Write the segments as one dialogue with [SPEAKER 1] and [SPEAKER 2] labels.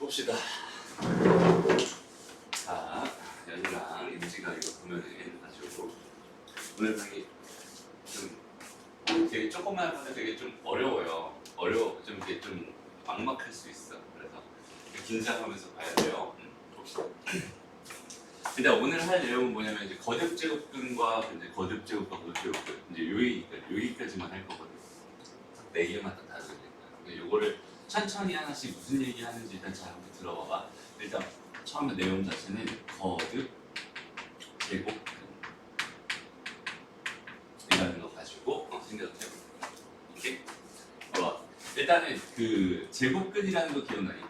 [SPEAKER 1] 봅시다. 자, 연이랑 임지가 이거 보면은 아주 오늘 강의 좀 되게 조금만 하면 되게 좀 어려워요. 좀 이렇게 좀 막막할 수 있어. 그래서 긴장하면서 봐야 돼요. 봅시다. 일단 오늘 할 내용은 뭐냐면 이제 거듭제곱근과 이제 거듭제곱근 이제 여기까지만 할 거거든요. 네 개만 더 다루니까. 요거를 천천히 하나씩 무슨 얘기 하는지 일단 잘 한번 들어봐봐. 일단 처음에 내용 자체는 거듭 제곱근 이라는 거 가지고 생각을 해볼게요. 이게 봐봐. 일단은 그 제곱근이라는 거 기억나니?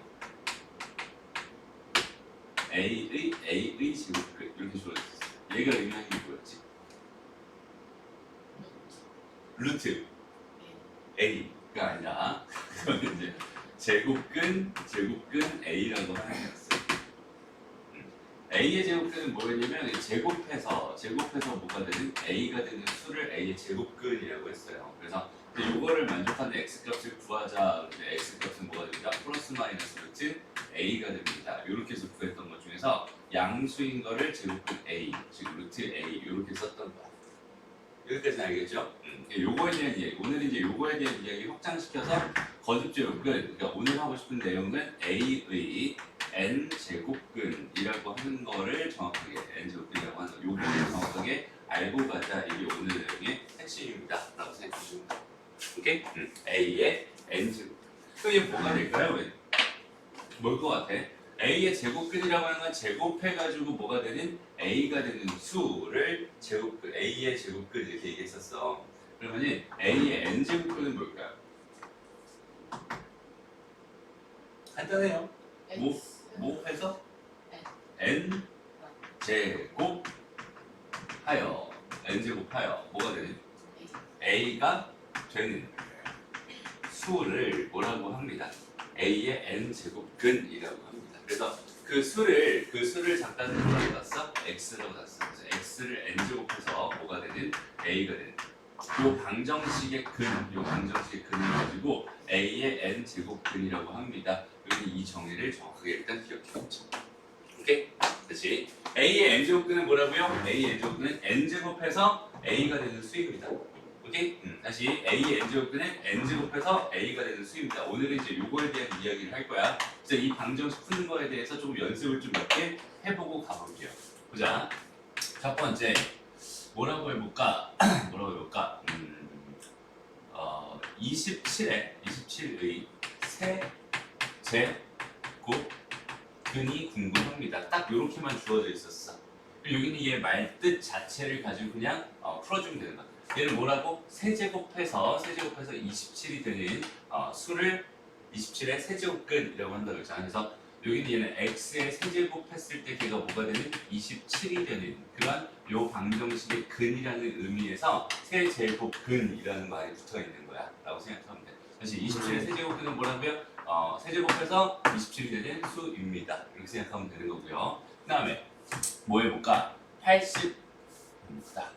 [SPEAKER 1] A의 제곱근 이렇게 주어졌어. 얘가 의미하는 게 뭐였지? 루트 A가 아니라 그거는 이제 제곱근 A라고 하는 거였어요. A의 제곱근은 뭐였냐면 제곱해서 뭐가 되는 A가 되는 수를 A의 제곱근이라고 했어요. 그래서 이거를 만족하는 X값을 구하자. X값은 뭐가 됩니다? 플러스 마이너스 루트 A가 됩니다. 이렇게 해서 구했던 것 중에서 양수인 거를 제곱근 A, 즉 루트 A 이렇게 썼던 거야. 여기까지는 알겠죠? 요거에 대한 이야기, 오늘 이제 요거에 대한 이야기 확장시켜서 거듭제곱근, 그러니까 오늘 하고 싶은 내용은 A의 n제곱근이라고 하는 거를 정확하게 n제곱근이라고 하는 거, 요거를 정확하게 알고 가자. 이게 오늘 내용의 핵심입니다. 라고 생각해 주시면 돼요. 오케이? A의 n제곱. 그럼 이게 뭐가 될까요? 뭘 것 같아? A의 제곱근이라고 하는 건 제곱해가지고 뭐가 되는? A가 되는 수를 제곱근, A의 제곱근 이렇게 얘기했었어. 그러면 A의 n제곱근은 뭘까요? 간단해요. 뭐 해서? n 제곱 하여 뭐가 되는? A가 되는 수를 뭐라고 합니다. A의 n 제곱근이라고 합니다. 그래서 그 수를 잠깐 뭐라고 놨어? x라고 놨어. 그래서 x를 n 제곱해서 뭐가 되는? A가 되는. 요 방정식의 근을 가지고 A의 n 제곱근이라고 합니다. 여기 이 정의를 정확하게 일단 기억해 놓죠. 오케이? 다시 A의 n 제곱근은 뭐라고요? A의 n 제곱근은 n 제곱해서 A가 되는 수입니다. 오케이? 다시 A의 n 제곱근은 n 제곱해서 A가 되는 수입니다. 오늘은 이제 요거에 대한 이야기를 할 거야. 그래서 이 방정식 푸는 거에 대해서 좀 연습을 좀 몇 개 해보고 가볼게요. 보자. 첫 번째 뭐라고 해볼까? 27의 세제곱근이 궁금합니다. 딱 요렇게만 주어져 있었어. 여기는 얘 말 뜻 자체를 가지고 그냥 풀어주면 되는 거야. 얘는 뭐라고? 세제곱해서 27이 되는 수를 27의 세제곱근이라고 한다고 했잖아. 그래서 여기는 얘는 x의 세제곱했을 때 걔가 뭐가 되는? 27이 되는 그런 요 방정식의 근이라는 의미에서 세제곱근이라는 말이 붙어 있는 거야 라고 생각하면 돼. 다시 27의 세제곱근은 뭐라고요? 세제곱해서 27이 되는 수입니다. 이렇게 생각하면 되는 거고요. 그 다음에 뭐 해볼까?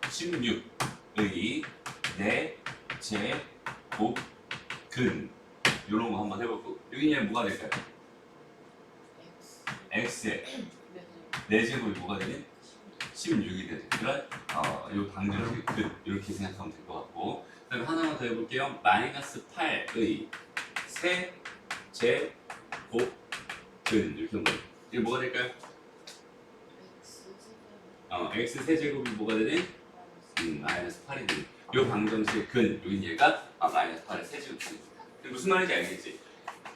[SPEAKER 1] 16의 4제곱근 이런 거 한번 해볼고 여기는 뭐가 될까요? x의 4제곱이 뭐가 되는? 16이 되는 그런 요 방정식의 근 이렇게 생각하면 될 것 같고 그 다음에 하나만 더 해볼게요. 마이너스 8의 세제곱근 이렇게 하면 이게 뭐가 될까요? x 세제곱이 뭐가 되는? 마이너스 8이 되는 요 방정식의 근 여긴 얘가 마이너스 8의 세제곱근입니다. 무슨 말인지 알겠지?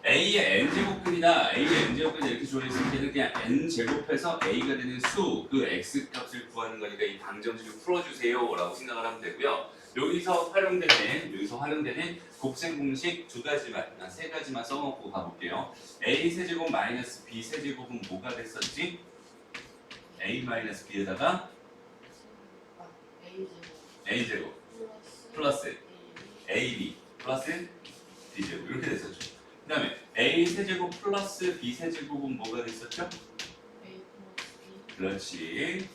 [SPEAKER 1] A의 n제곱근이다. A의 n제곱근이 이렇게 주어졌을 때는 그냥 n제곱해서 A가 되는 수, 그 x값을 구하는 거니까 이 방정식을 풀어주세요 라고 생각을 하면 되고요. 여기서 활용되는 곱셈 공식 세 가지만 써놓고 가볼게요. A 세제곱 마이너스 B 세제곱은 뭐가 됐었지? A 마이너스 B에다가 A제곱 플러스 AB 플러스 B제곱 이렇게 됐었죠. 그 다음에 A 세제곱 플러스 B 세제곱은 뭐가 됐었죠? 그렇지.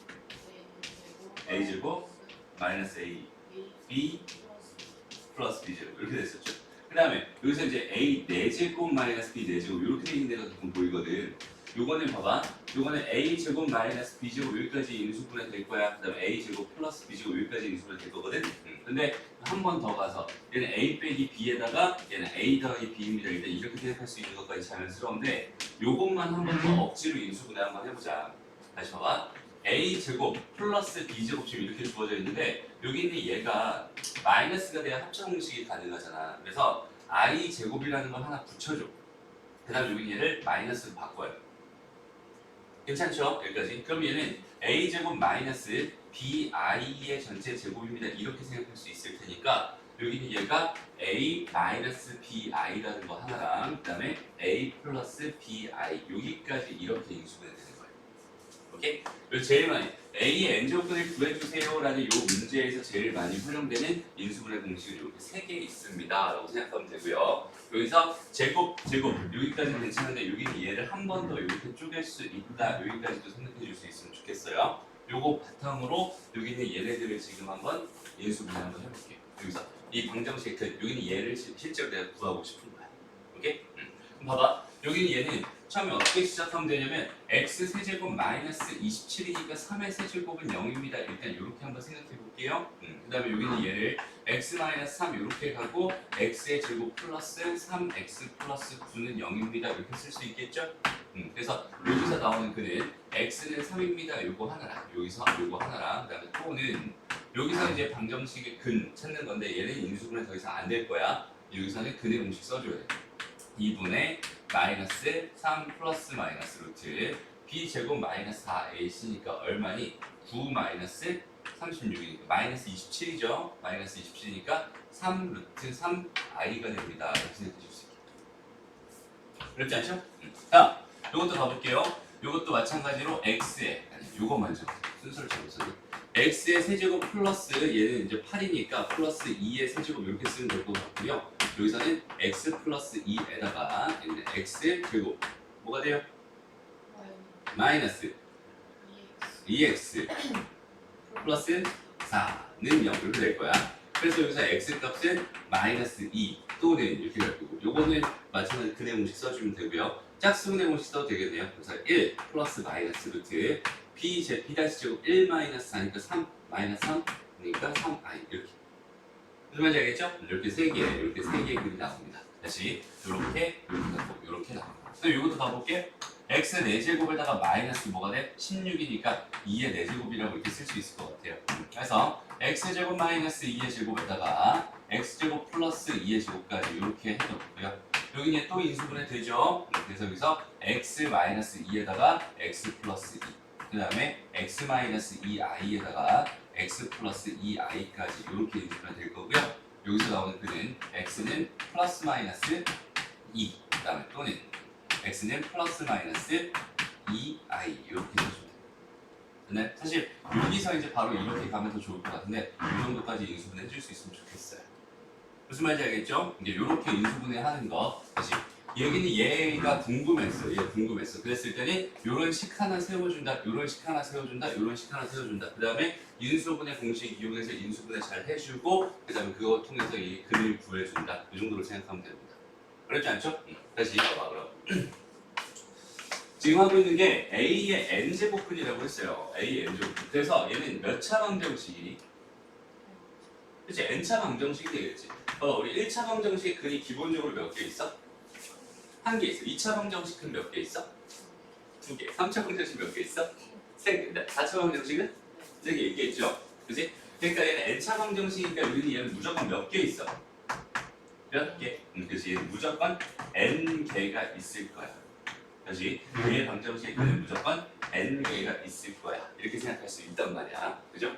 [SPEAKER 1] A제곱 마이너스 A B 플러스 B제곱 이렇게 됐었죠. 그 다음에 여기서 이제 A 4제곱 마이너스 B 4제곱 이렇게 돼 있는 데가 가끔 보이거든. 요거는 봐봐. 요거는 A제곱 마이너스 B제곱 여기까지 인수분해 될 거야. 그 다음에 A제곱 플러스 B제곱 여기까지 인수분해 될 거거든. 근데 한 번 더 가서 얘는 A 빼기 B에다가 얘는 A 더하기 B입니다. 일단 이렇게 생각할 수 있는 것까지 자연스러운데 요것만 한 번 더 억지로 인수분해 한번 해보자. 다시 봐봐. A제곱 플러스 B제곱 지금 이렇게 주어져 있는데 여기 있는 얘가 마이너스가 돼야 합차 공식이 가능하잖아. 그래서 I제곱이라는 걸 하나 붙여줘. 그 다음 여기 얘를 마이너스로 바꿔요. 괜찮죠? 여기까지. 그럼 얘는 A제곱 마이너스 BI의 전체 제곱입니다. 이렇게 생각할 수 있을 테니까 여기는 얘가 A 마이너스 BI라는 거 하나랑 그 다음에 A 플러스 BI 여기까지 이렇게 인수분해 되는 거예요. 오케이? 그리고 제일 많이 A의 n제곱분을 구해주세요라는 이 문제에서 제일 많이 활용되는 인수분해 공식은 이렇게 3개 있습니다. 라고 생각하면 되고요. 여기서 제곱 여기까지는 괜찮은데 여기는 얘를 한 번 더 이렇게 쪼갤 수 있다. 여기까지도 생각해 줄 수 있으면 좋겠어요. 요거 바탕으로 여기 있는 얘네들을 지금 한번 인수분해 한번 해볼게요. 여기서 이 방정식 여기는 얘를 실제로 내가 구하고 싶은 거야. 오케이? 그럼 봐봐. 여기는 얘는 처음에 어떻게 시작하면 되냐면 x 세제곱 마이너스 27이니까 3의 세제곱은 0입니다. 일단 이렇게 한번 생각해 볼게요. 그 다음에 여기는 얘를 x 마이너스 3 이렇게 가고 x의 제곱 플러스 3x 플러스 9는 0입니다. 이렇게 쓸 수 있겠죠? 그래서 여기서 나오는 그는 x는 3입니다. 요거 하나랑 여기서 요거 하나랑 그 다음에 또는 여기서 이제 방정식의 근 찾는 건데 얘는 인수분해 더 이상 안 될 거야. 여기서는 근의 공식 써줘야 돼. 2분의 마이너스 3 플러스 마이너스 루트 b제곱 마이너스 4ac니까 얼마니? 9 마이너스 36이니까 마이너스 27이죠. 마이너스 27이니까 3 루트 3i가 됩니다. 이렇게 생각해 줄 수 있겠다. 그렇지 않죠? 자, 이것도 가볼게요. 이것도 마찬가지로 x에 요거 먼저 순서를 잡았어요. x의 세제곱 플러스 얘는 이제 8이니까 플러스 2의 세제곱 이렇게 쓰면 될 것 같고요. 여기서는 x 플러스 2에다가 x 제곱 뭐가 돼요? 마이너스 2x 플러스 4는 0 이렇게 될 거야. 그래서 여기서 x 값은 마이너스 2 또는 이렇게 될 거고 요거는 마찬가지로 근의 공식 써주면 되고요. 짝수근의 공식 써도 되겠네요. 그래서 1 플러스 마이너스 루트 b-제곱 1 마이너스 4니까 3 마이너스 3이니까 3i 이렇게 무슨 말인지 알겠죠? 이렇게 세 개의 글이 나옵니다. 다시 이렇게 나오고 이렇게 나옵니다. 그럼 이것도 봐볼게. x 4제곱에다가 마이너스 뭐가 돼? 16이니까 2의 4제곱이라고 이렇게 쓸 수 있을 것 같아요. 그래서 x제곱 마이너스 2의 제곱에다가 x제곱 플러스 2의 제곱까지 이렇게 해놓고요. 여기는 또 인수분해 되죠? 그래서 여기서 x 마이너스 2에다가 x 플러스 2 그 다음에 x 마이너스 2i에다가 x 플러스 2i까지 이렇게 인수분해 될 거고요. 여기서 나오는 그는 x는 플러스 마이너스 2, 그 다음에 또는 x는 플러스 마이너스 2i 이렇게 해주면 돼요. 근데 사실 여기서 이제 바로 이렇게 가면 더 좋을 것 같은데 이 정도까지 인수분해 해줄 수 있으면 좋겠어요. 무슨 말인지 알겠죠? 이제 이렇게 인수분해 하는 거 다시 여기는 얘가 궁금했어. 얘 궁금했어. 그랬을 때는 요런 식 하나 세워준다. 요런 식 하나 세워준다. 요런 식 하나 세워준다. 그 다음에 인수분해 공식 이용해서 인수분해 잘 해주고 그 다음에 그거 통해서 이 근을 구해준다. 이 정도로 생각하면 됩니다. 그렇지 않죠? 다시 봐봐 그럼. 지금 하고 있는 게 A의 n제곱근이라고 했어요. A의 n제곱근. 그래서 얘는 몇 차 방정식이니? 그치? n차 방정식이 되겠지. 우리 1차 방정식 근이 기본적으로 몇 개 있어? 한 개 있어. 2차 방정식은 몇 개 있어? 2개. 3차 방정식 몇 개 있어? 3개. 4차 방정식은? 3개 있겠죠? 그치? 그러니까 얘는 n차 방정식이니까 여기는 얘는 무조건 몇 개 있어? 몇 개? 그치? 얘는 무조건 n개가 있을 거야. 다시 얘의 방정식은 무조건 n개가 있을 거야. 이렇게 생각할 수 있단 말이야. 그죠?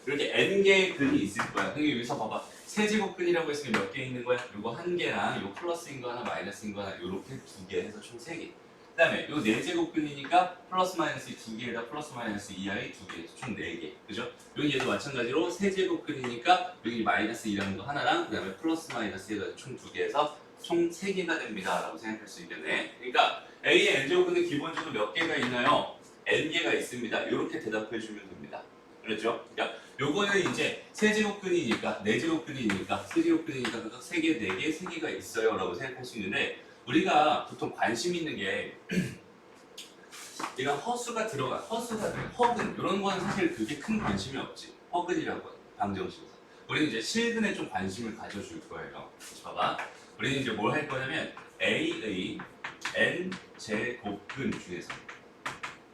[SPEAKER 1] 이렇게 n개의 근이 있을 거야. 그러니까 여기서 봐봐. 세제곱근이라고 했으면 몇 개 있는 거야? 요거 한 개랑 요 플러스인 거 하나 마이너스인 거 하나 요렇게 2개 해서 총 3개. 그 다음에 요 4제곱근이니까 플러스 마이너스 2개에다 플러스 마이너스 2i 2개 해서 총 4개. 그죠? 여기 얘도 마찬가지로 세제곱근이니까 여기 마이너스 2라는 거 하나랑 그 다음에 플러스 마이너스 해서 총 2개 해서 총 3개가 됩니다. 라고 생각할 수 있겠네. 그러니까 A의 n제곱근은 기본적으로 몇 개가 있나요? n개가 있습니다. 요렇게 대답해 주면 됩니다. 그렇죠? 그러니까 요거는 이제 세제곱근이니까 네제곱근이니까 세제곱근이니까 각각 3개, 4개, 3개가 있어요 라고 생각할 수 있는데 우리가 보통 관심 있는 게 이런 허수가 들어가 허근 이런 거는 사실 그게 큰 관심이 없지. 허근이라고 하는 방정식에서 우리는 이제 실근에 좀 관심을 가져줄 거예요. 봐봐 우리는 이제 뭘 할 거냐면 A의 n 제곱근 중에서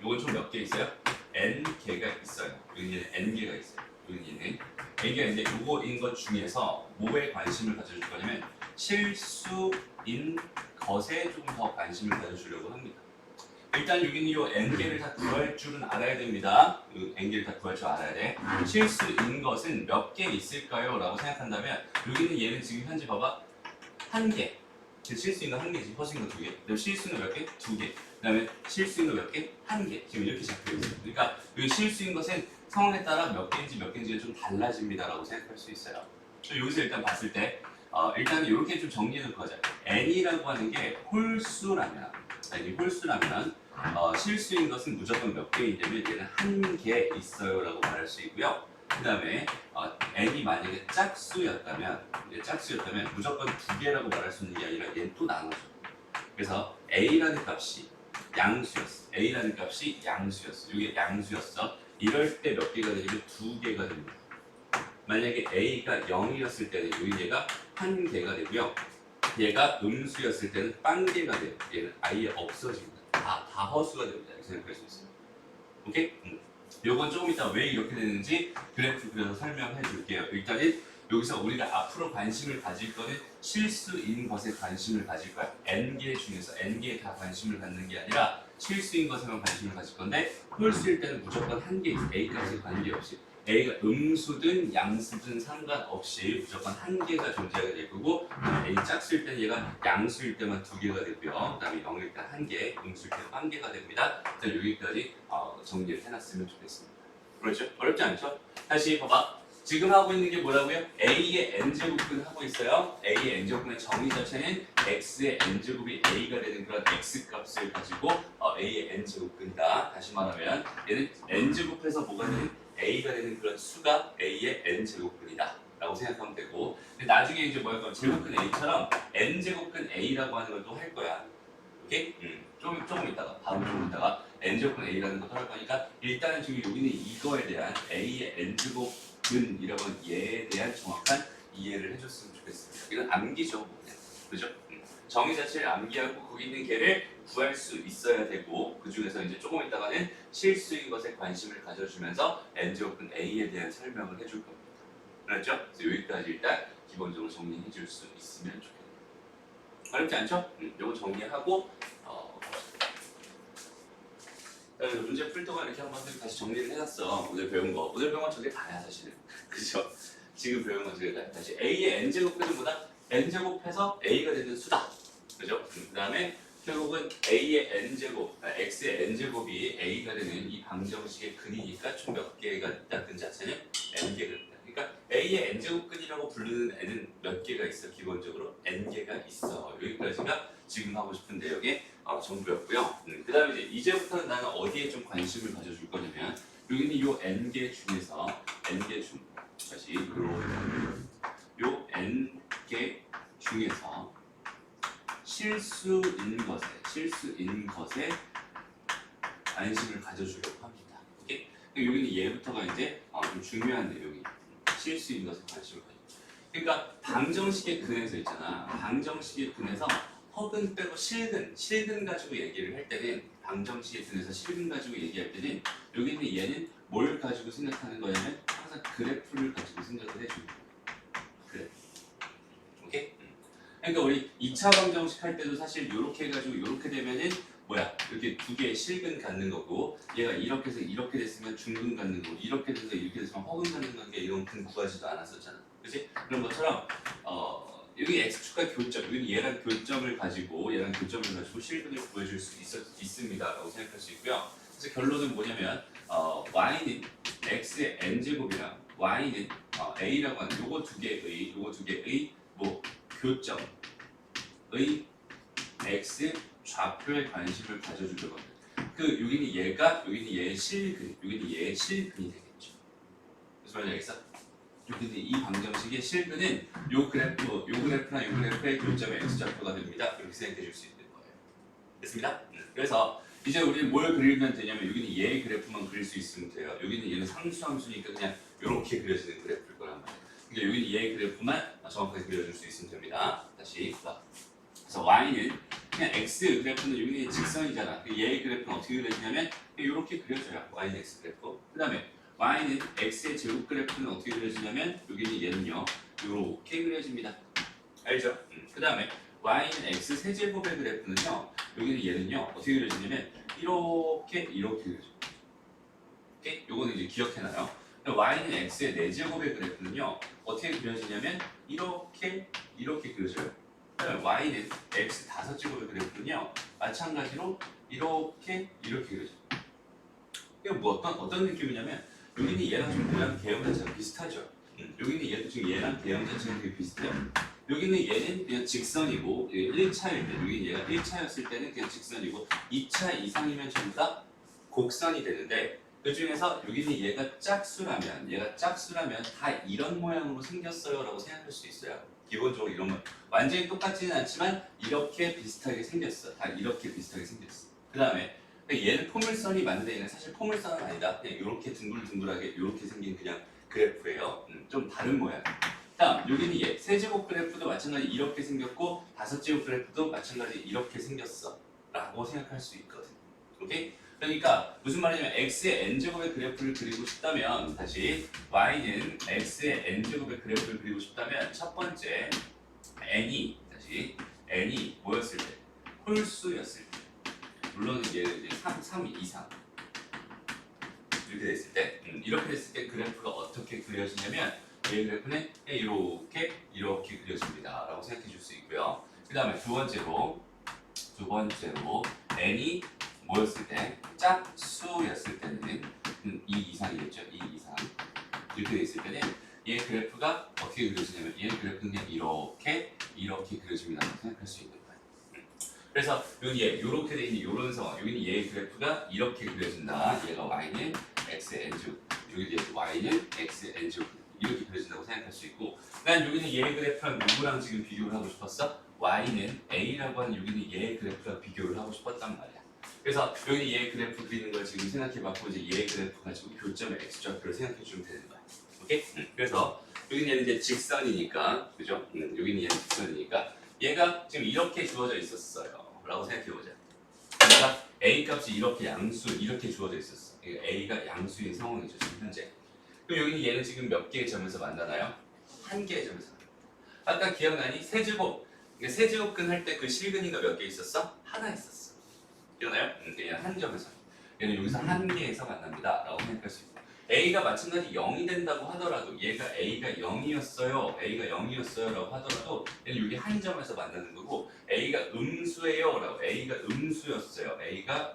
[SPEAKER 1] 이건 총 몇 개 있어요? n 개가 있어요. 여기는 n 개가 있어요. 여기는 이게 이제 요거인 것 중에서 뭐에 관심을 가져줄 거냐면 실수인 것에 조금 더 관심을 가져주려고 합니다. 일단 여기는 요 n 개를 다 구할 줄은 알아야 됩니다. n 개를 다 구할 줄 알아야 돼. 실수인 것은 몇 개 있을까요? 라고 생각한다면 여기는 얘는 지금 현재 봐봐 한 개. 실수인 거 한 개지, 허수인 거 두 개. 그다음 실수인 거 몇 개? 두 개. 그다음에 실수인 거 몇 개? 한 개. 지금 이렇게 잡혀 있어요. 그러니까 이 실수인 것은 상황에 따라 몇 개인지가 좀 달라집니다라고 생각할 수 있어요. 여기서 일단 봤을 때 일단 이렇게 좀 정리해 놓고 하자. n이라고 하는 게 홀수라면 실수인 것은 무조건 몇 개이냐면 얘는 한 개 있어요라고 말할 수 있고요. 그 다음에 n이 만약에 짝수였다면 무조건 두 개라고 말할 수 있는 게 아니라 얘는 또 나눠져. 그래서 a라는 값이 양수였어. 이게 양수였어. 이럴 때 몇 개가 되냐면 두 개가 됩니다. 만약에 a가 0이었을 때는 여기 얘가 한 개가 되고요. 얘가 음수였을 때는 빵 개가 돼요. 얘는 아예 없어집니다. 다 허수가 됩니다. 이렇게 생각할 수 있어요. 오케이? 요건 조금 이따 왜 이렇게 되는지 그래프 그려서 설명해 줄게요. 일단은 여기서 우리가 앞으로 관심을 가질 거는 실수인 것에 관심을 가질 거야. n개 중에서 n개에 다 관심을 갖는 게 아니라 실수인 것에만 관심을 가질 건데 홀수일 때는 무조건 한 개 있어. a까지 관계없이. a가 음수든 양수든 상관없이 무조건 한 개가 존재하게 될 거고 a 짝수일 때는 얘가 양수일 때만 두 개가 되고요. 그 다음에 0일 때 한 개, 음수일 때는 한 개가 됩니다. 일단 여기까지 정리를 해놨으면 좋겠습니다. 그렇죠? 어렵지 않죠? 다시 봐봐. 지금 하고 있는 게 뭐라고요? a의 n제곱근을 하고 있어요. a의 n제곱근의 정의 자체는 x의 n제곱이 a가 되는 그런 x값을 가지고 a의 n제곱근이다. 다시 말하면 얘는 n제곱해서 뭐가 되는 a가 되는 그런 수가 a의 n제곱근이다. 라고 생각하면 되고 근데 나중에 이제 뭐야 그럼 제곱근 a처럼 n제곱근 a라고 하는 걸 또 할 거야. 오케이? 조금 있다가 바로 조금 있다가 n제곱근 a라는 것도 할 거니까 일단은 지금 여기는 이거에 대한 a의 n제곱근이라고 하는 얘에 대한 정확한 이해를 해줬으면 좋겠습니다. 이건 암기죠. 그죠? 정의 자체를 암기하고 거기 있는 개를 구할 수 있어야 되고 그 중에서 이제 조금 있다가는 실수인 것에 관심을 가져주면서 n제곱근 a에 대한 설명을 해줄 겁니다. 그렇죠? 그래서 여기까지 일단 기본적으로 정리해 줄 수 있으면 좋겠습니다. 어렵지 않죠? 요거 정리하고 문제 풀 동안 이렇게 한번 다시 정리를 해놨어. 오늘 배운 건 저게 다야 사실은. 그죠? 지금 배운 건 저게 다야. 다시 a의 n제곱은 뭐다? n제곱해서 a가 되는 수다. 그죠? 그 다음에 결국은 a의 n제곱, x의 n제곱이 a가 되는 이 방정식의 근이니까 총 몇 개가 있다. 근 자체는 n개가 있다. 그러니까 a의 n제곱근이라고 부르는 n은 몇 개가 있어? 기본적으로 n개가 있어. 여기까지가 지금 하고 싶은 내용의 전부였고요. 그 다음에 이제부터는 나는 어디에 좀 관심을 가져줄 거냐면 여기는 이 n개 중에서 n개 중 다시 요 n개 중에서 실수인 것에 관심을 가져주려고 합니다. 오케이? 여기는 얘부터가 이제 좀 중요한 내용이 실수인 것에 관심을 가져. 그러니까 방정식의 근에서 있잖아. 방정식의 근에서 허근 빼고 실근 가지고 얘기를 할 때는 방정식의 근에서 실근 가지고 얘기할 때는 여기는 얘는 뭘 가지고 생각하는 거냐면 항상 그래프를 가지고 생각을 해주는 거야. 그래프. 오케이? 그러니까 우리 2차 방정식 할 때도 사실 이렇게 해가지고 이렇게 되면은 뭐야 이렇게 두 개의 실근 갖는 거고 얘가 이렇게 해서 이렇게 됐으면 중근 갖는 거고 이렇게 돼서 이렇게 됐으면 허근 갖는 관계 이런 근 구하지도 않았었잖아. 그렇지? 그런 것처럼 여기 x축과 교점, 여기 얘랑 교점을 가지고 실근을 구해줄 수 있습니다라고 생각할 수 있고요. 그래서 결론은 뭐냐면 y는 x의 n제곱이랑 y는 a라고 하는 요거 두 개의 뭐 교점의 x 좌표에 관심을 가져주려고 합니다. 여기는 얘가 여기는 얘의 실근, 여기는 얘의 실근이 되겠죠. 무슨 말인지 알겠어? 근데 이 방정식의 실근은 요 그래프나 요 그래프의 교점의 x좌표가 됩니다. 이렇게 생각해 줄 수 있는 거예요. 됐습니다? 그래서 이제 우리는 뭘 그리면 되냐면 여기는 얘의 그래프만 그릴 수 있으면 돼요. 여기는 얘는 상수함수니까 그냥 이렇게 그려지는 그래프일 거란 말이에요. 그러니까 여기는 얘의 그래프만 정확하게 그려줄 수 있으면 됩니다. 다시 봐. 그래서 y는 그냥 x 그래프는 여기는 직선이잖아. 얘의 그래프는 어떻게 그려지냐면 이렇게 그려져요. y는 x 그래프. 그 다음에 y는 x의 제곱 그래프는 어떻게 그려지냐면 여기는 얘는요 이렇게 그려집니다. 알죠? 그 다음에 y는 x 세제곱의 그래프는요 여기는 얘는요 어떻게 그려지냐면 이렇게 그려져요. 오케이? 요거는 이제 기억해놔요. y는 x의 4제곱의 그래프는요 어떻게 그려지냐면 이렇게 그려져요. 그다음에 y는 x 5제곱의 그래프는요 마찬가지로 이렇게 그려져요. 이거 뭐 어떤 느낌이냐면 여기는 얘랑 좀 모양 개형 자체가 비슷하죠. 여기는 얘도 지금 얘랑 개형 자체가 되게 비슷해요. 여기는 얘는 그냥 직선이고 1차일 때 여기는 얘가 1차였을 때는 그냥 직선이고 2차 이상이면 전부 다 곡선이 되는데 그 중에서 여기는 얘가 짝수라면 다 이런 모양으로 생겼어요 라고 생각할 수 있어요. 기본적으로 이런 거 완전히 똑같지는 않지만 이렇게 비슷하게 생겼어. 다 이렇게 비슷하게 생겼어. 그 다음에 얘는 포물선이 맞는데 얘는 사실 포물선은 아니다. 그냥 이렇게 둥글둥글하게 이렇게 생긴 그냥 그래프예요. 좀 다른 모양. 다음 여기는 얘 세제곱 그래프도 마찬가지 이렇게 생겼고 5제곱 그래프도 마찬가지 이렇게 생겼어 라고 생각할 수 있거든. 오케이? 그러니까 무슨 말이냐면 x의 n제곱의 그래프를 그리고 싶다면 다시 y는 x의 n제곱의 그래프를 그리고 싶다면 첫 번째 n이 뭐였을 때? 홀수였을 때 물론 이제 3 이상 이렇게 됐을 때 이렇게 됐을 때 그래프가 어떻게 그려지냐면 이 그래프는 이렇게 그려집니다 라고 생각해 줄 수 있고요. 그 다음에 두 번째로 n이 뭐였을 때? 짝수였을 때는 2 이상이겠죠. 2 이상 이렇게 돼 있을 때는 얘 그래프가 어떻게 그려지냐면 얘 그래프는 그냥 이렇게 그려집니다 라고 생각할 수 있는 거예요. 그래서 여기 얘 이렇게 돼 있는 이런 상황 여기는 얘의 그래프가 이렇게 그려진다. 얘가 y는 x의 n제곱 여기 y는 x의 n제곱 이렇게 그려진다고 생각할 수 있고 난 여기는 얘의 그래프랑 누구랑 지금 비교를 하고 싶었어? y는 a라고 하는 여기는 얘의 그래프랑 비교를 하고 싶었단 말이야. 그래서 여기는 얘의 그래프 그리는 걸 지금 생각해봤고 이제 얘의 그래프 가지고 교점의 x좌표를 생각해주면 되는 거야. 오케이? 그래서 여기는 얘는 이제 직선이니까 그죠? 여기는 얘는 직선이니까 얘가 지금 이렇게 주어져 있었어요 라고 생각해보자. 그러니까 a 값이 이렇게 주어져 있었어. a가 양수인 상황이죠 지금 현재. 그럼 여기는 얘는 지금 몇 개의 점에서 만나나요? 한 개의 점에서 만나요. 아까 기억나니? 세제곱근 할 때 그 실근이가 몇 개 있었어? 하나 있었어. 기억나요? 얘는 한 점에서 얘는 여기서 한 개에서 만납니다 라고 생각할 수 있고 a가 마찬가지 0이 된다고 하더라도 얘가 a가 0이었어요 라고 하더라도 얘는 여기 한 점에서 만나는 거고 a가 음수예요 라고 a가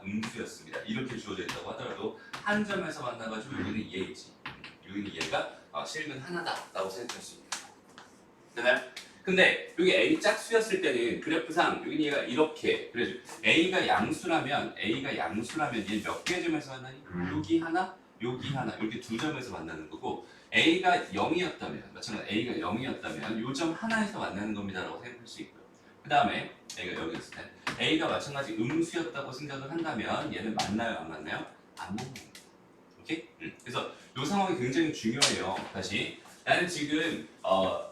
[SPEAKER 1] 음수였습니다 이렇게 주어져 있다고 하더라도 한 점에서 만나가지고 여기는 얘지 여기는 얘가 실근 하나다 라고 생각할 수 있는 거예요. 되나요? 근데 여기 a 짝수였을 때는 그래프상 여기 얘가 이렇게 그래죠. a가 양수라면 얘 몇 개 점에서 만나니? 여기 하나 이렇게 두 점에서 만나는 거고 a가 0이었다면 마찬가지로 a가 0이었다면 요 점 하나에서 만나는 겁니다라고 생각할 수 있고요. 그 다음에 a가 여기였을 때 a가 마찬가지 음수였다고 생각을 한다면 얘는 만나요 안 만나요? 안 만나요. 오케이? 그래서 이 상황이 굉장히 중요해요. 다시 나는 지금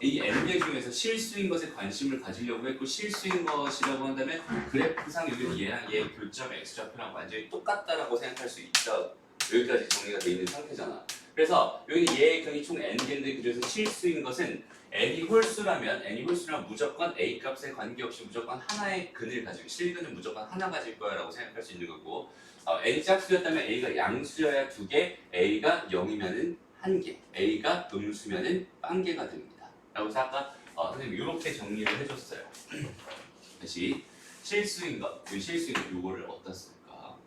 [SPEAKER 1] 이 n개 중에서 실수인 것에 관심을 가지려고 했고 실수인 것이라고 한다면 그래프상 여기는 얘랑 얘의 교점 x좌표랑 완전히 똑같다라고 생각할 수 있다. 여기까지 정리가 되어 있는 상태잖아. 그래서 여기는 얘의 근이 총 n개인데 그중에서 실수인 것은 n이 홀수라면 무조건 a 값에 관계없이 무조건 하나의 근을 가지고 실근은 무조건 하나 가질 거야 라고 생각할 수 있는 거고 n이 짝수였다면 a가 양수여야 2개, a가 0이면은 1개, a가 음수면은 빵개가 됩니다. 라고 해서 아까 선생님이 이렇게 정리를 해줬어요. 다시 실수인 것, 요거를 어디다 쓸까?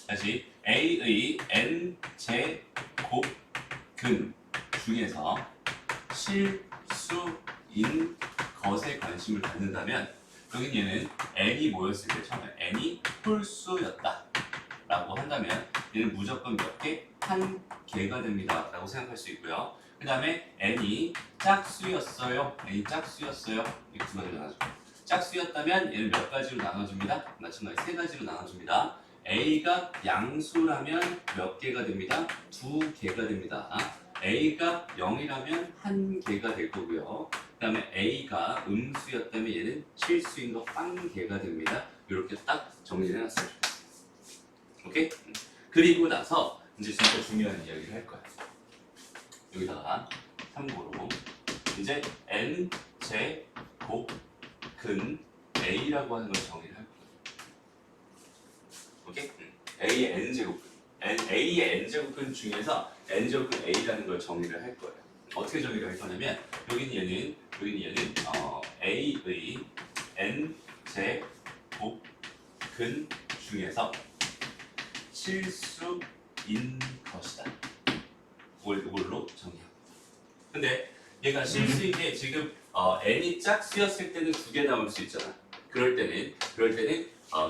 [SPEAKER 1] 다시 a의 n 제곱근 중에서 실수인 것에 관심을 갖는다면 여긴 얘는 n이 뭐였을 때 처음에 n이 홀수였다 라고 한다면 얘는 무조건 몇 개? 한 개가 됩니다 라고 생각할 수 있고요. 그 다음에 n이 짝수였어요. n이 짝수였어요. 이 두 가지로 나눠줘. 짝수였다면 얘는 몇 가지로 나눠줍니다? 마찬가지 세 가지로 나눠줍니다. a가 양수라면 몇 개가 됩니다? 두 개가 됩니다. a가 0이라면 한 개가 될 거고요. 그 다음에 a가 음수였다면 얘는 실수인 거 한 개가 됩니다. 이렇게 딱 정리를 해놨어요. 오케이? 그리고 나서 이제 진짜 중요한 이야기를 할 거야. 여기다가 참고로 이제 n 제곱 근 a라고 하는 걸 정의를 할 거야. 오케이? a의 n 제곱근, a의 n 제곱근 중에서 n 제곱근 a라는 걸 정의를 할 거예요. 어떻게 정의를 할 거냐면 여기는 얘는 a의 n 제곱근 중에서 실수인 것이다. 이걸로 정의합니다. 근데 얘가 실수인 게 지금 n이 짝수였을 때는 두 개 나올 수 있잖아. 그럴 때는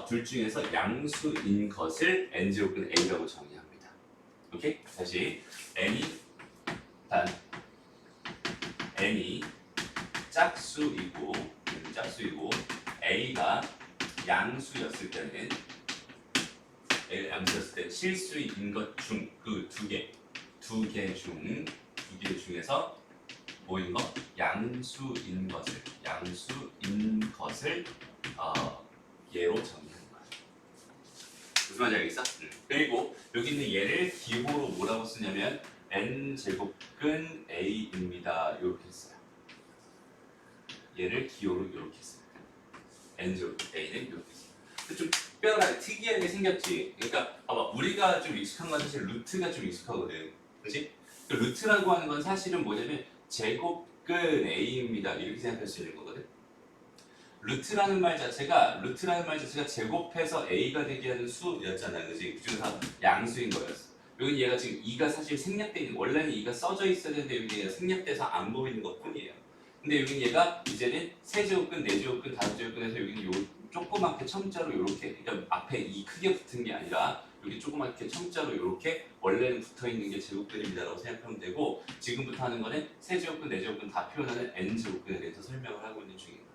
[SPEAKER 1] 둘 중에서 양수인 것을 n제곱근 a라고 정의합니다. 오케이? 다시 n이 짝수이고 a가 양수였을 때는 실수인 것 중 그 두 개 중에서 뭐인 거? 양수인 것을 얘로 정의하는 거야. 무슨 말인지 알겠어? 그리고 여기 있는 얘를 기호로 뭐라고 쓰냐면 n 제곱근 a입니다. 이렇게 했어요. 얘를 기호로 이렇게 했어요. n 제곱근 a는 이렇게 했어요. 좀 특별하게 특이하게 생겼지. 그러니까 봐봐, 우리가 좀 익숙한 건 사실 루트가 좀 익숙하거든. 그렇지? 그 루트라고 하는 건 사실은 뭐냐면 제곱근 a입니다. 이렇게 생각할 수 있는 거거든. 루트라는 말 자체가 제곱해서 a가 되게 하는 수였잖아. 그지? 그중에서 양수인 거였어. 여기 얘가 지금 2가 사실 생략돼 있는, 원래는 2가 써져 있어야 되는데 여기 얘가 생략돼서 안 보이는 것 뿐이에요. 근데 여기 얘가 이제는 세제곱근, 네제곱근, 다섯제곱근에서 여기는 요 조그맣게 첨자로 이렇게, 그러니까 앞에 이 크게 붙은 게 아니라 여기 조그맣게 첨자로 이렇게 원래는 붙어 있는 게 제곱근입니다라고 생각하면 되고, 지금부터 하는 거는 세제곱근, 네제곱근 다 표현하는 n제곱근에 대해서 설명을 하고 있는 중입니다.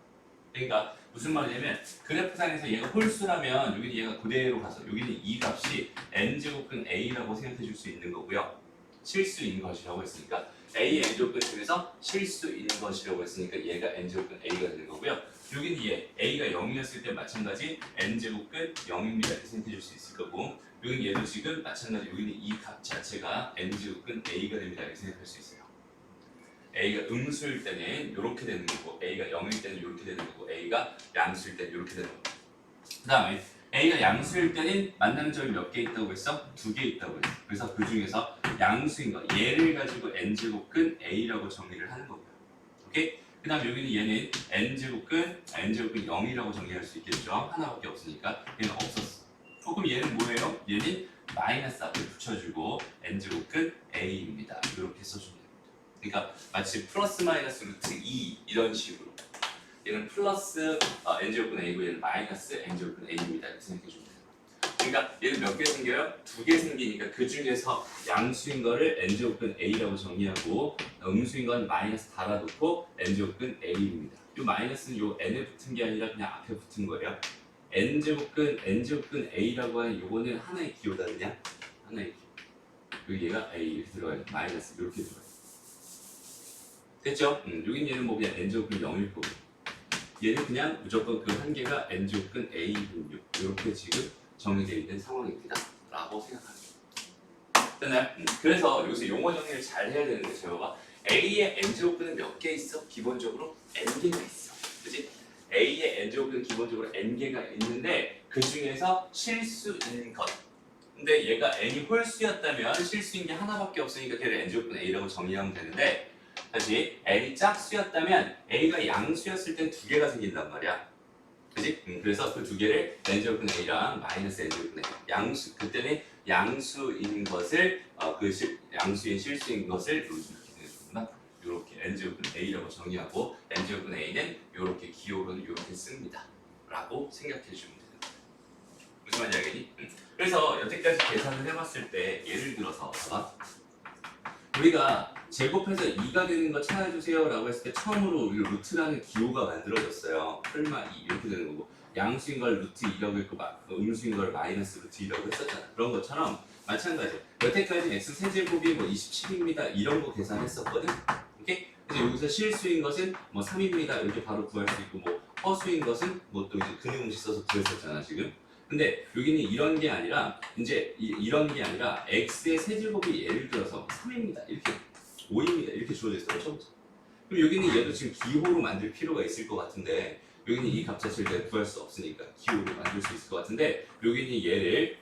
[SPEAKER 1] 그러니까 무슨 말이냐면 그래프상에서 얘가 홀수라면 여기는 얘가 그대로 가서 여기는 이 값이 n제곱근 a라고 생각해 줄 수 있는 거고요. 실수인 것이라고 했으니까 a의 n제곱근 중에서 실수인 것이라고 했으니까 얘가 n제곱근 a가 되는 거고요. 여기는 얘 a가 0이었을 때 마찬가지 n제곱근 0입니다. 이렇게 생각해 줄 수 있을 거고, 여기는 얘도 지금 마찬가지 여기는 이 값 자체가 n제곱근 a가 됩니다. 이렇게 생각할 수 있어요. a가 음수일 때는 이렇게 되는 거고, a가 0일 때는 이렇게 되는 거고, a가 양수일 때는 이렇게 되는 거고. 그 다음에 a가 양수일 때는 만나는 점이 몇 개 있다고 했어? 두 개 있다고 했어. 그래서 그 중에서 양수인 거, 얘를 가지고 n제곱근 a라고 정의를 하는 거고요. 오케이? 그 다음 여기는 얘는 n제곱근 0이라고 정의할 수 있겠죠. 하나밖에 없으니까 얘는 없었어. 그럼 얘는 뭐예요? 얘는 마이너스 앞에 붙여주고 n제곱근 a입니다. 이렇게 써줍니다. 그러니까 마치 플러스 마이너스 루트 2 이런 식으로, 얘는 플러스 n제곱근 a고 얘는 마이너스 n제곱근 a입니다. 이렇게 생각해 주면 돼요. 그러니까 얘는 몇 개 생겨요? 두 개 생기니까 그 중에서 양수인 거를 n제곱근 a라고 정의하고 음수인 건 마이너스 달아놓고 n제곱근 a입니다. 이 마이너스는 요 n에 붙은 게 아니라 그냥 앞에 붙은 거예요. n제곱근 a라고 하는 요거는 하나의 기호다. 그냥 하나의 기호. 여기 얘가 a 이렇게 들어가요. 마이너스 이렇게 들어가요. 됐죠? 여긴 얘는 뭐 그냥 n제곱근 0일 거고, 얘는 그냥 무조건 그 한 개가 n제곱근 a분류, 이렇게 지금 정의되어 있는 상황입니다 라고 생각합니다. 됐나요? 그래서 여기서 용어 정리를 잘 해야 되는데, 제가 a의 n제곱근은 몇 개 있어? 기본적으로 n개가 있어. 그치? a의 n제곱근은 기본적으로 n개가 있는데 그 중에서 실수인 것, 근데 얘가 n이 홀수였다면 실수인 게 하나밖에 없으니까 걔를 n제곱근 a라고 정의하면 되는데, 다시 n이 짝수였다면 a가 양수였을 땐 두 개가 생긴단 말이야. 그지? 그래서 그 두 개를 n제곱근 a랑 마이너스 n제곱근 a, 양수, 그때는 양수인 것을 양수인 실수인 것을 이렇게 되는구나. 이렇게 n제곱근 a라고 정의하고 n제곱근 a는 이렇게 기호로는 이렇게 씁니다 라고 생각해 주면 돼요. 무슨 말인지 알겠니? 그래서 여태까지 계산을 해봤을 때 예를 들어서 봐봐. 우리가 제곱해서 2가 되는 거 찾아주세요 라고 했을 때 처음으로 우리 루트라는 기호가 만들어졌어요. 설마 2 이렇게 되는 거고 양수인 걸 루트 2라고 했고 음수인 걸 마이너스 루트 2라고 했었잖아. 그런 것처럼 마찬가지. 여태까지 x 세제곱이 뭐 27입니다 이런 거 계산했었거든. 오케이? 그래서 여기서 실수인 것은 뭐 3입니다 이렇게 바로 구할 수 있고 뭐 허수인 것은 뭐 또 이제 근형공식 써서 구했었잖아 지금. 근데 여기는 이런 게 아니라 이제 이런 게 아니라 x의 세제곱이 예를 들어서 3입니다 이렇게 5입니다 이렇게 주어져 있어요. 처음부터. 그럼 여기는 얘도 지금 기호로 만들 필요가 있을 것 같은데 여기는 이 값 자체를 내가 구할 수 없으니까 기호로 만들 수 있을 것 같은데 여기는 얘를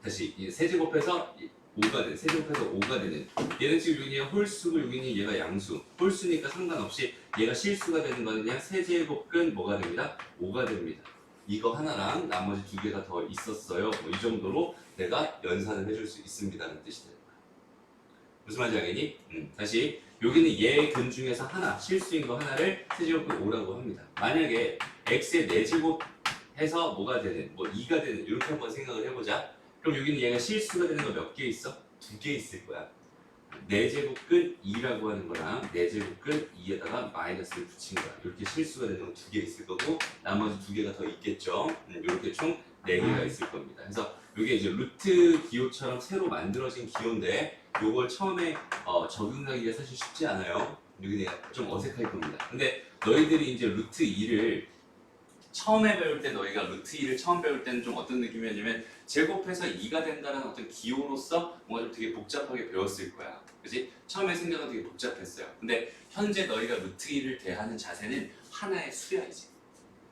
[SPEAKER 1] 다시 세제곱해서 5가 되는 세제곱해서 5가 되는 얘는 지금 여기는 홀수고 여기는 얘가 양수 홀수니까 상관없이 얘가 실수가 되는 거는 그냥 세제곱근 뭐가 됩니다? 5가 됩니다. 이거 하나랑 나머지 두 개가 더 있었어요. 뭐 이 정도로 내가 연산을 해줄 수 있습니다라는 뜻이 되는 거야. 무슨 말인지 알겠니? 다시 여기는 얘 근 중에서 하나 실수인 거 하나를 세제곱근 5라고 합니다. 만약에 x의 4제곱 해서 뭐가 되는 뭐 2가 되는 이렇게 한번 생각을 해보자. 그럼 여기는 얘가 실수가 되는 거 몇 개 있어? 2개 있을 거야. 4제곱근 2라고 하는 거랑 4제곱근 2에다가 마이너스를 붙인 거야. 이렇게 실수가 되는 건 2개 있을 거고 나머지 2개가 더 있겠죠. 이렇게 총 4개가 있을 겁니다. 그래서 이게 이제 루트 기호처럼 새로 만들어진 기호인데 요걸 처음에 적용하기가 사실 쉽지 않아요. 여기는 좀 어색할 겁니다. 근데 너희들이 이제 루트 2를 처음에 배울 때 너희가 루트 2를 처음 배울 때는 좀 어떤 느낌이었냐면 제곱해서 2가 된다는 어떤 기호로서 뭔가 좀 되게 복잡하게 배웠을 거야. 그치? 처음에 생각은 되게 복잡했어요. 근데 현재 너희가 루트 2를 대하는 자세는 하나의 수량이지.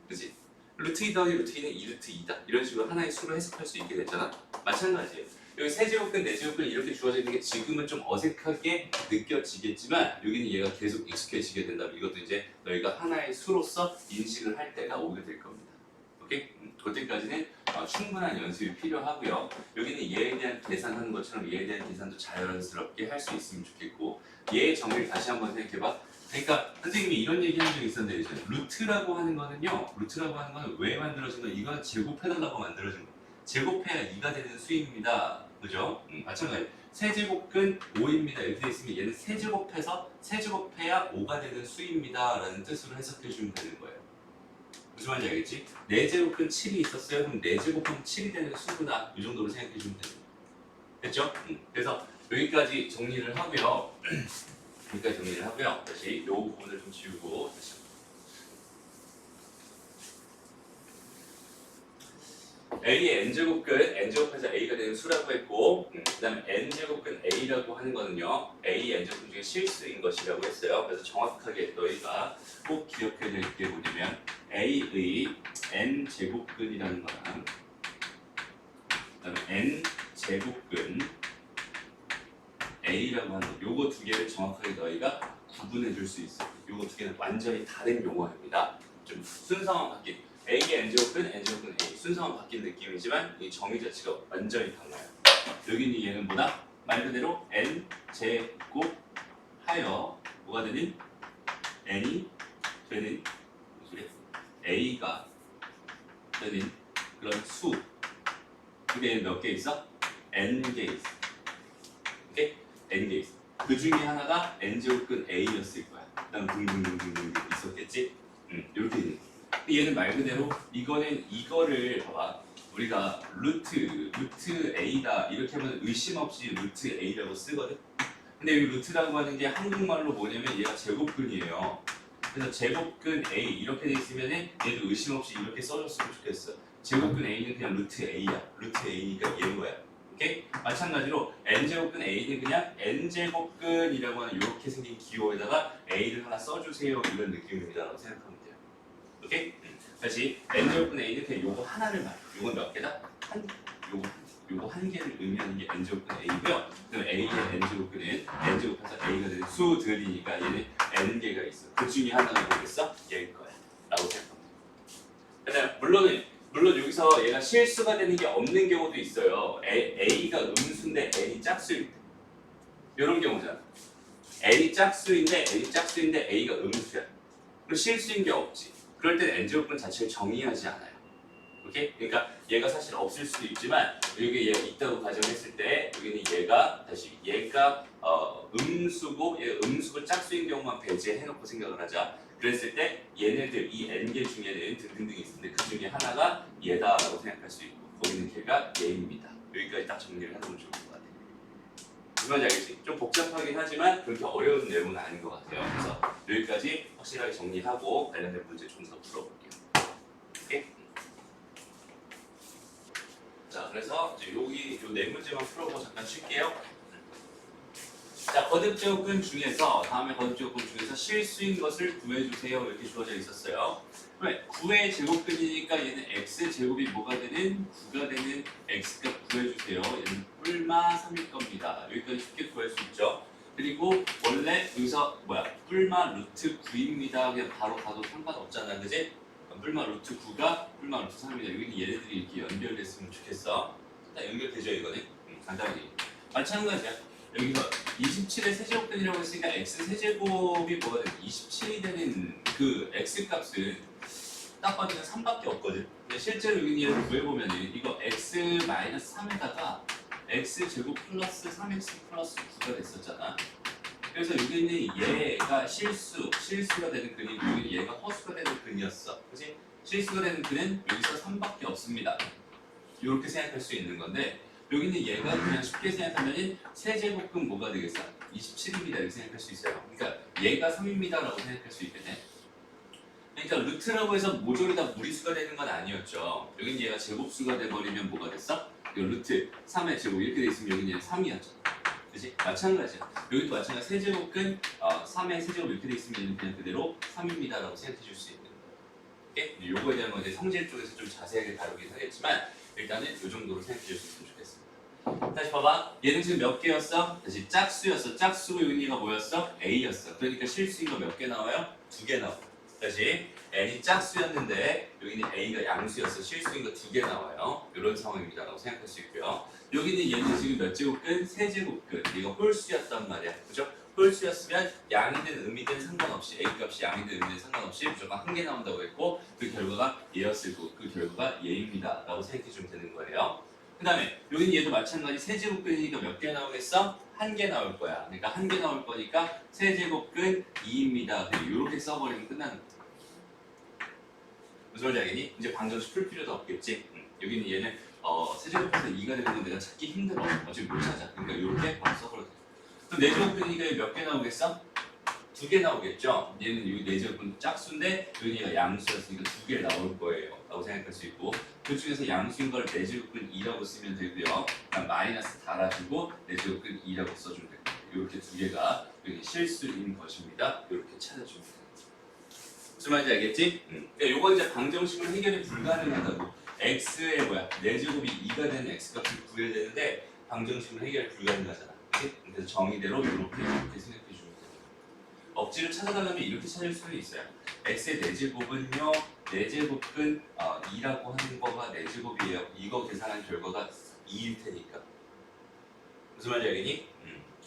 [SPEAKER 1] 그치? 루트 2 더하기 루트 2는 2루트 2다. 이런 식으로 하나의 수로 해석할 수 있게 됐잖아. 마찬가지예요. 여기 세제곱근, 네제곱근 이렇게 주어져 있는 게 지금은 좀 어색하게 느껴지겠지만 여기는 얘가 계속 익숙해지게 된다면 이것도 이제 너희가 하나의 수로서 인식을 할 때가 오게 될 겁니다. 오케이? 그때까지는 충분한 연습이 필요하고요. 여기는 얘에 대한 계산하는 것처럼 얘에 대한 계산도 자연스럽게 할 수 있으면 좋겠고 얘의 정의를 다시 한번 생각해봐. 그러니까 선생님이 이런 얘기 한 적이 있었는데 이제 루트라고 하는 거는요. 루트라고 하는 거는 왜 만들어진 거야? 이건 제곱해달라고 만들어진 거야. 제곱해야 2가 되는 수입니다. 그죠? 마찬가지. 세제곱근 5입니다. 이렇게 돼 있으면 얘는 세제곱해서 세제곱해야 5가 되는 수입니다. 라는 뜻으로 해석해 주면 되는 거예요. 무슨 말인지 알겠지? 4제곱근 7이 있었어요. 그럼 4제곱하면 7이 되는 수구나. 이 정도로 생각해 주면 됩니다. 됐죠? 그래서 여기까지 정리를 하고요. 여기까지 정리를 하고요. 다시 이 부분을 좀 지우고 다시 A의 n제곱근, n제곱해서 A가 되는 수라고 했고 그 다음에 n제곱근 A라고 하는 거는요 A n제곱근 중에 실수인 것이라고 했어요. 그래서 정확하게 너희가 꼭 기억해야 될 게 뭐냐면 A의 n제곱근이라는 거랑 그 다음에 n제곱근 A라고 하는 거 요거 두 개를 정확하게 너희가 구분해 줄 수 있어요. 요거 두 개는 완전히 다른 용어입니다. 좀 순서만 바뀐 A의 n제곱근, n제곱근 A 순서만 바뀐 느낌이지만 이 정의 자체가 완전히 달라요. 여기는 얘는 뭐다? 말 그대로 n제곱 하여 뭐가 되는? n이 되는 그래 A가 되는 그런 수 그게 몇 개 있어? n개 있어. 오케이? n개 있어. 그 중에 하나가 n제곱근 A였을 거야. 그다음 등등등등등 있었겠지? 이렇게 있는 거야. 얘는 말 그대로 이거는 이거를 봐봐 우리가 루트 A다 이렇게 하면 의심 없이 루트 A라고 쓰거든. 근데 이 루트라고 하는 게 한국말로 뭐냐면 얘가 제곱근이에요. 그래서 제곱근 A 이렇게 돼 있으면은 얘도 의심 없이 이렇게 써줬으면 좋겠어. 제곱근 A는 그냥 루트 A야. 루트 A니까 얘인 거야. 오케이? 마찬가지로 n제곱근 A는 그냥 n제곱근이라고 하는 이렇게 생긴 기호에다가 A를 하나 써주세요 이런 느낌입니다라고 생각하면 돼요. 오케이? 다시 n제곱근 A는 그냥 요거 하나를 말해. 요건 몇 개다? 요거 한 개를 의미하는 게 n제곱근 A고요. 그럼 A의 n제곱근은 n제곱해서 A가 되는 수들이니까 얘는 n개가 있어. 그 중에 하나가 뭐겠어? 얘일 거야. 라고 생각합니다. 그다음 물론 여기서 얘가 실수가 되는 게 없는 경우도 있어요. A가 음수인데 n이 짝수일 때. 이런 경우잖아. n이 짝수인데 A가 음수야. 그럼 실수인 게 없지. 그럴 때는 n제곱근 자체를 정의하지 않아요. 오케이? 그러니까 얘가 사실 없을 수도 있지만 여기 얘가 있다고 가정했을 때 여기는 얘가 음수고 얘가 음수고 짝수인 경우만 배제해놓고 생각을 하자. 그랬을 때 얘네들 이 n개 중에는 등등등이 있는데 그 중에 하나가 얘다라고 생각할 수 있고 거기는 걔가 얘입니다. 여기까지 딱 정리를 해놓으면 좋을 것 같아요. 무슨 말인지 알겠지? 좀 복잡하긴 하지만 그렇게 어려운 내용은 아닌 것 같아요. 그래서 여기까지 확실하게 정리하고 관련된 문제 좀 더 풀어볼게요. 오케이? 자, 그래서 이제 여기 요 네 문제만 풀어보고 잠깐 쉴게요. 자, 거듭제곱근 중에서 다음에 거듭제곱근 중에서 실수인 것을 구해주세요 이렇게 주어져 있었어요. 왜? 9의 제곱근이니까 얘는 x 제곱이 뭐가 되는 9가 되는 x값 구해주세요. 얘는 뿔마 3일 겁니다. 여기까지 쉽게 구할 수 있죠. 그리고 원래 여기서 뿔마 루트 9입니다. 그냥 바로 가도 상관없잖아, 그지? 뿔마 루트 9가 뿔마 루트 3입니다. 여기는 얘네들이 이렇게 연결됐으면 좋겠어. 딱 연결되죠 이거는? 간단하게. 마찬가지야. 여기서 27의 세제곱근이라고 했으니까 x 세제곱이 뭐가 되는 27이 되는 그 x 값은 딱 봐도 3밖에 없거든. 근데 실제로 여기 얘를 구해보면은 이거 x-3에다가 x제곱 플러스 3x 플러스 9가 됐었잖아. 그래서 여기는 얘가 실수가 되는 근이 여기는 얘가 허수가 되는 근이었어. 그치? 실수가 되는 근은 여기서 3밖에 없습니다. 이렇게 생각할 수 있는 건데 여기는 얘가 그냥 쉽게 생각하면 세제곱근 뭐가 되겠어? 27입니다 이렇게 생각할 수 있어요. 그러니까 얘가 3입니다 라고 생각할 수 있겠네. 그러니까 루트라고 해서 모조리 다 무리수가 되는 건 아니었죠. 여기는 얘가 제곱수가 돼버리면 뭐가 됐어? 이거 루트 3의 제곱 이렇게 돼 있으면 여기는 얘는 3이었잖아. 그치? 마찬가지야. 여기도 마찬가지 세제곱근 3의 세제곱 이렇게 돼 있으면 얘는 그냥 그대로 3입니다 라고 생각해 줄 수 있는 거예요. 오케이? 요거에 대한 건 이제 성질 쪽에서 좀 자세하게 다루긴 하겠지만 일단은 이 정도로 생각해 줄 수 있으면 좋겠습니다. 다시 봐봐. 얘는 지금 몇 개였어? 다시 짝수였어. 짝수고 여기가 뭐였어? A였어. 그러니까 실수인 거 몇 개 나와요? 2개 나와. 다시 n이 짝수였는데 여기는 A가 양수였어. 실수인 거 2개 나와요. 이런 상황입니다 라고 생각할 수 있고요. 여기는 얘는 지금 몇 제곱근? 세제곱근. 이거 홀수였단 말이야. 그죠? 홀수였으면 양이든 음이든 상관없이 A 값이 양이든 음이든 상관없이 무조건 한 개 나온다고 했고 그 결과가 얘였을 거고 그 결과가 얘입니다 라고 생각해 주면 되는 거예요. 그 다음에 여기는 얘도 마찬가지 세제곱근이니까 몇 개 나오겠어? 한 개 나올 거야. 그러니까 한 개 나올 거니까 세제곱근 2입니다. 이렇게 써버리면 끝나는 거야. 무슨 말인지 알겠니? 이제 방정식 풀 필요도 없겠지? 여기는 얘는 세제곱근에서 2가 되는 건 내가 찾기 힘들어. 어차피 못 찾아. 그러니까 이렇게 바로 써버려도 돼. 그럼 네제곱근이니까 몇 개 나오겠어? 2개 나오겠죠? 얘는 여기 네제곱근 짝수인데 여기 얘가 양수였으니까 2개 나올 거예요 라고 생각할 수 있고 그 중에서 양수인 걸 네제곱근 2라고 쓰면 되고요. 그럼 마이너스 달아주고 네제곱근 2라고 써주면 됩니다. 이렇게 2개가 여기 실수인 것입니다. 이렇게 찾아주면 됩니다. 무슨 말인지 알겠지? 그러니까 요건 이제 방정식으로 해결이 불가능하다고. x의 네제곱이 2가 되는 x값을 구해야 되는데 방정식으로 해결이 불가능하잖아. 그래서 정의대로 이렇게 생각해 주면 됩니다. 억지로 찾아달라면 이렇게 찾을 수는 있어요. x의 네제곱은요, 네제곱근 2라고 하는 거가 네제곱이에요. 이거 계산한 결과가 2일 테니까. 무슨 말인지 알겠니?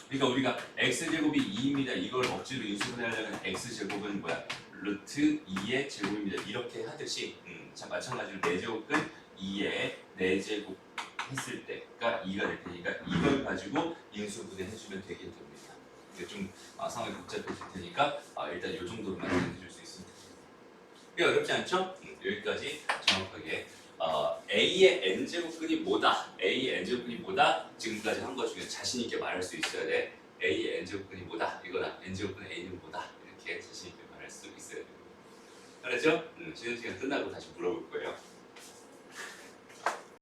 [SPEAKER 1] 그러니까 우리가 x제곱이 2입니다. 이걸 억지로 인수분해 하려면 x제곱은 루트 2의 제곱입니다. 이렇게 하듯이 마찬가지로 네제곱근 2의 네제곱 했을 때가 2가 될 테니까 이걸 가지고 인수분해 해주면 되긴 됩니다. 이게 좀 상황이 복잡해질 테니까 일단 이 정도로만 해줄 수 있습니다. 이게 어렵지 않죠? 여기까지 정확하게 A의 n제곱근이 뭐다? A의 n제곱근이 뭐다? 지금까지 한 것 중에 자신 있게 말할 수 있어야 돼. A의 n제곱근이 뭐다? 이거나 n제곱근 A는 뭐다? 이렇게 자신 있게 말할 수 있어야 돼요. 알았죠? 쉬는 시간 끝나고 다시 물어볼 거예요.